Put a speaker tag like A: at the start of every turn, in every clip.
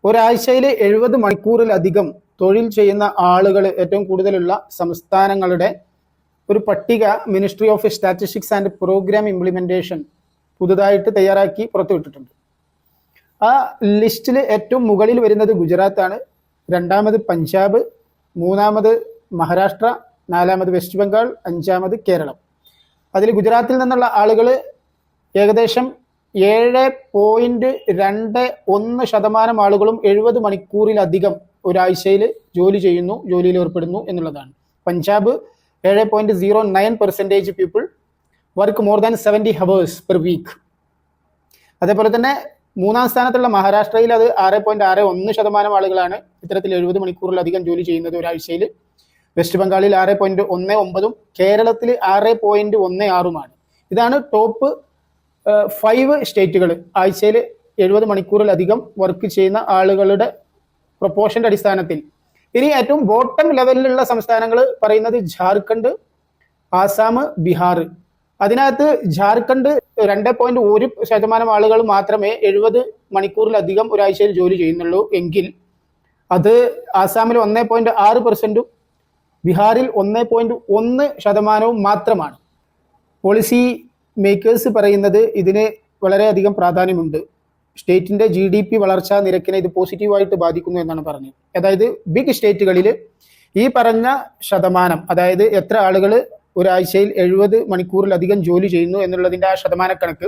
A: ഒരാഴ്ചയിൽ 70 മണിക്കൂറിലധികം തൊഴിൽ ചെയ്യുന്ന ആളുകൾ ഏറ്റവും കൂടുതലുള്ള സംസ്ഥാനങ്ങളുടെ ഒരു പട്ടിക Ministry of Statistics and Programme Implementation പുതുതായിട്ട് തയ്യാറാക്കി പുറത്തുവിട്ടിട്ടുണ്ട്. ആ ലിസ്റ്റിൽ ഏറ്റവും മുകളിൽ വരുന്നത് ഗുജറാത്താണ്, രണ്ടാമത് പഞ്ചാബ്, മൂന്നാമത് മഹാരാഷ്ട്ര, നാലാമത് വെസ്റ്റ് ബംഗാൾ, അഞ്ചാമത് കേരളം. അതിൽ ഗുജറാത്തിൽ നിന്നുള്ള ആളുകൾ ഏകദേശം 7.21% ആളുകളും 70 മണിക്കൂറിലധികം ഒരാഴ്ചയിൽ ജോലി ചെയ്യുന്നു, ജോലിയിൽ ഏർപ്പെടുന്നു എന്നുള്ളതാണ്. Punjab 7.09% people work more than 70 hours per week. അതേപോലെ തന്നെ മൂന്നാം സ്ഥാനത്തുള്ള മഹാരാഷ്ട്രയിൽ അത് 6.61% ആളുകളാണ് ഇത്തരത്തിൽ 70 മണിക്കൂറിലധികം ജോലി ചെയ്യുന്നത് ഒരാഴ്ചയിൽ. വെസ്റ്റ് ബംഗാളിൽ 6.19%, കേരളത്തിൽ 6.16%. ഇതാണ് ടോപ്പ് 5 സ്റ്റേറ്റുകൾ ആഴ്ചയിൽ 70 മണിക്കൂറിലധികം വർക്ക് ചെയ്യുന്ന ആളുകളുടെ പ്രൊപ്പോർഷന്റെ അടിസ്ഥാനത്തിൽ. ഇനി ഏറ്റവും ബോട്ടം ലെവലിലുള്ള സംസ്ഥാനങ്ങൾ പറയുന്നത് ജാർഖണ്ഡ്, ആസാം, ബീഹാർ. അതിനകത്ത് ജാർഖണ്ഡ് 2.1% ആളുകൾ മാത്രമേ 70 മണിക്കൂറിലധികം ഒരാഴ്ചയിൽ ജോലി ചെയ്യുന്നുള്ളൂ എങ്കിൽ അത് ആസാമിൽ 1.6%, ബീഹാറിൽ 1.1% മാത്രമാണ്. പോളിസി മേക്കേഴ്സ് പറയുന്നത് ഇതിന് വളരെയധികം പ്രാധാന്യമുണ്ട്. സ്റ്റേറ്റിന്റെ GDP വളർച്ചാ നിരക്കിനെ ഇത് പോസിറ്റീവായിട്ട് ബാധിക്കുന്നു എന്നാണ് പറഞ്ഞത്. അതായത് ബിഗ് സ്റ്റേറ്റുകളിൽ ഈ പറഞ്ഞ ശതമാനം, അതായത് എത്ര ആളുകൾ ഒരാഴ്ചയിൽ 70 മണിക്കൂറിലധികം ജോലി ചെയ്യുന്നു എന്നുള്ളതിന്റെ ആ ശതമാനക്കണക്ക്,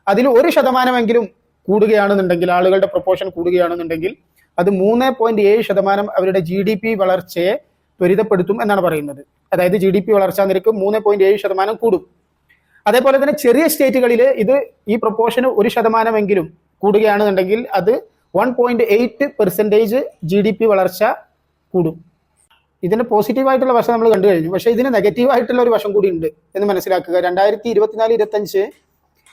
A: അതിൽ 1% കൂടുകയാണെന്നുണ്ടെങ്കിൽ, ആളുകളുടെ പ്രൊപ്പോർഷൻ കൂടുകയാണെന്നുണ്ടെങ്കിൽ അത് 3.7% അവരുടെ GDP വളർച്ചയെ ത്വരിതപ്പെടുത്തും എന്നാണ് പറയുന്നത്. അതായത് GDP വളർച്ചാ നിരക്ക് 3.7% കൂടും. അതേപോലെ തന്നെ ചെറിയ സ്റ്റേറ്റുകളിൽ ഇത് ഈ പ്രൊപ്പോർഷന് 1% കൂടുകയാണെന്നുണ്ടെങ്കിൽ അത് 1.8% GDP വളർച്ച കൂടും. ഇതിന്റെ പോസിറ്റീവായിട്ടുള്ള വശം നമ്മൾ കണ്ടു കഴിഞ്ഞു. പക്ഷേ ഇതിന് നെഗറ്റീവായിട്ടുള്ള ഒരു വശം കൂടി ഉണ്ട് എന്ന് മനസ്സിലാക്കുക. 2024-25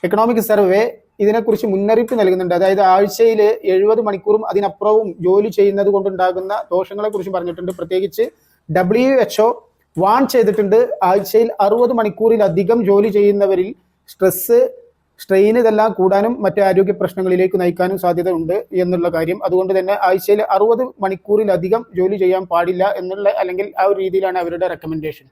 A: എക്കണോമിക് സർവേ ഇതിനെക്കുറിച്ച് മുന്നറിയിപ്പ് നൽകുന്നുണ്ട്. അതായത് ആഴ്ചയിൽ 70 മണിക്കൂറും അതിനപ്പുറവും ജോലി ചെയ്യുന്നത് കൊണ്ടുണ്ടാകുന്ന ദോഷങ്ങളെ കുറിച്ച് പറഞ്ഞിട്ടുണ്ട്. പ്രത്യേകിച്ച് WHO വാൺ ചെയ്തിട്ടുണ്ട്. ആഴ്ചയിൽ 60 മണിക്കൂറിലധികം ജോലി ചെയ്യുന്നവരിൽ സ്ട്രെസ്, സ്ട്രെയിൻ ഇതെല്ലാം കൂടാനും മറ്റ് ആരോഗ്യ പ്രശ്നങ്ങളിലേക്ക് നയിക്കാനും സാധ്യത ഉണ്ട് എന്നുള്ള കാര്യം. അതുകൊണ്ട് തന്നെ ആഴ്ചയിൽ 60 മണിക്കൂറിലധികം ജോലി ചെയ്യാൻ പാടില്ല എന്നുള്ള, അല്ലെങ്കിൽ ആ ഒരു രീതിയിലാണ് അവരുടെ റെക്കമെൻഡേഷൻ.